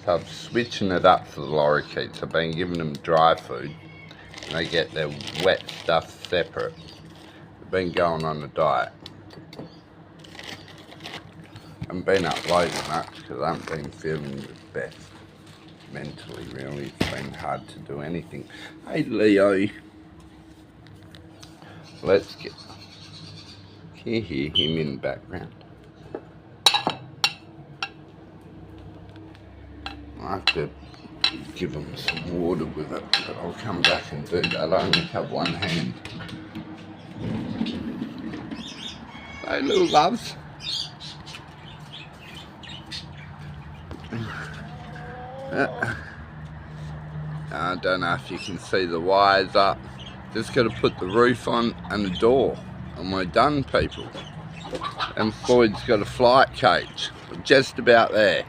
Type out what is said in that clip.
So I'm switching it up for the lorikeets. I've been giving them dry food and they get their wet stuff separate. I've been going on a diet. I haven't been uploading much because I haven't been feeling the best mentally, really. It's been hard to do anything. Hey Leo, let's get, can you hear him in the background? I have to give him some water with it, but I'll come back and do that. I only have one hand. Hey little loves. I don't know if you can see the wires up. Just got to put the roof on and the door, and we're done, people. And Floyd's got a flight cage. We're just about there.